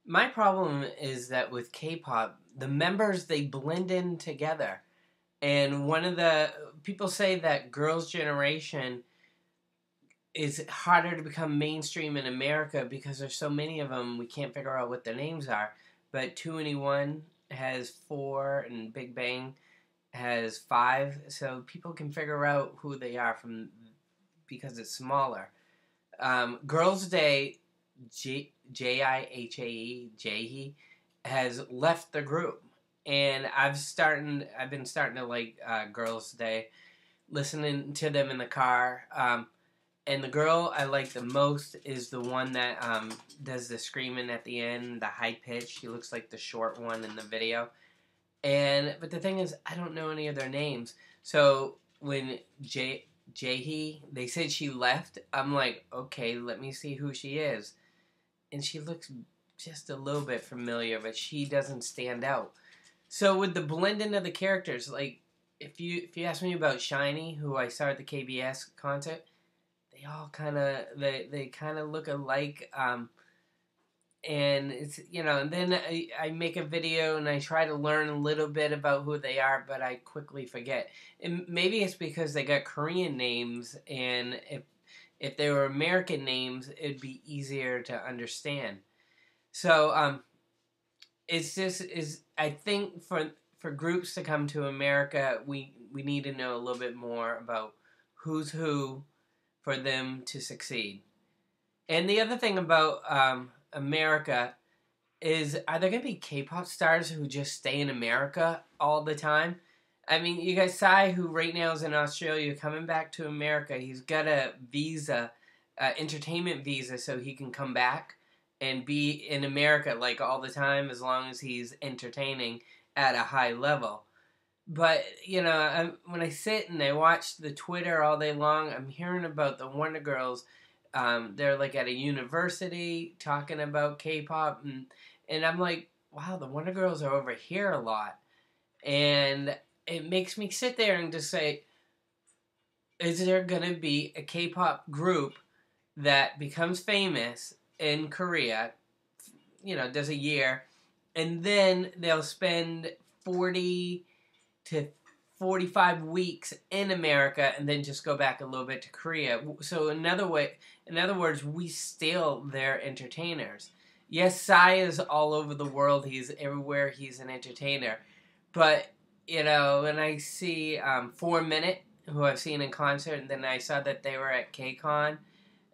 My problem is that with K-pop, the members they blend in together. And one of the people say that Girls' Generation is harder to become mainstream in America because there's so many of them we can't figure out what their names are. But 2NE1 has 4 and Big Bang has 5, so people can figure out who they are from because it's smaller. Girls' Day, Jihae, Jaehee, has left the group, and I've been starting to like Girls' Day, listening to them in the car. And the girl I like the most is the one that does the screaming at the end, the high pitch. She looks like the short one in the video. But the thing is, I don't know any of their names. So when Jaehee, they said she left, I'm like, okay, let me see who she is. And she looks just a little bit familiar, but she doesn't stand out. So with the blending of the characters, like if you ask me about Shiny, who I saw at the KBS concert, they all they kind of look alike. And it's, and then I make a video and I try to learn a little bit about who they are, but I quickly forget. And maybe it's because they got Korean names, and if they were American names, it'd be easier to understand. So it's just is I think for groups to come to America, we need to know a little bit more about who's who for them to succeed. And the other thing about America is, are there going to be K-pop stars who just stay in America all the time? I mean, you got Psy, who right now is in Australia, coming back to America. He's got a visa, entertainment visa, so he can come back and be in America like all the time as long as he's entertaining at a high level. But, when I sit and I watch the Twitter all day long, I'm hearing about the Wonder Girls. They're like at a university talking about K-pop, and I'm like, wow, the Wonder Girls are over here a lot. And it makes me sit there and just say, is there going to be a K-pop group that becomes famous in Korea, does a year, and then they'll spend 40 to 45 weeks in America and then just go back a little bit to Korea. So in other words, we steal their entertainers. Yes, Psy is all over the world. He's everywhere. He's an entertainer. But, when I see 4 Minute, who I've seen in concert, and then I saw that they were at KCON,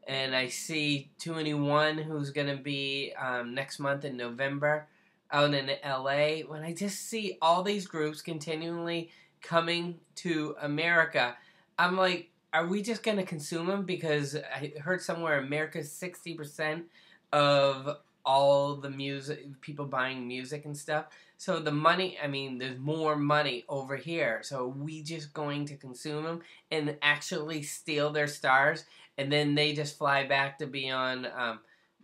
and I see 2NE1, who's going to be next month in November out in LA. When I just see all these groups continually coming to America, I'm like, are we just going to consume them? Because I heard somewhere America's 60% of all the music, people buying music and stuff. So the money, there's more money over here. So are we just going to consume them and actually steal their stars? And then they just fly back to be on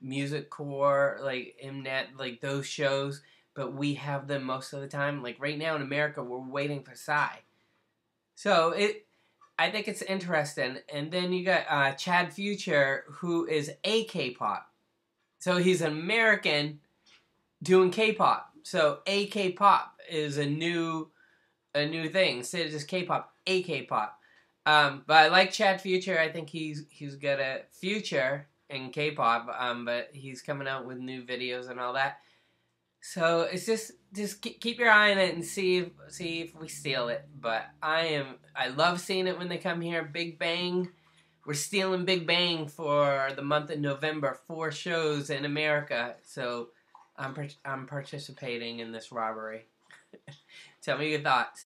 Music Core, like Mnet, like those shows. But we have them most of the time. Like right now in America, we're waiting for Psy. So I think it's interesting. And then you got Chad Future, who is a K-pop. So he's an American doing K-pop. So a K-pop is a new thing. Instead of just K-pop, a K-pop. But I like Chad Future. I think he's got a future in K-pop. But he's coming out with new videos and all that. So it's just keep your eye on it and see if we steal it. But I love seeing it when they come here. Big Bang, we're stealing Big Bang for the month of November. 4 shows in America. So I'm participating in this robbery. Tell me your thoughts.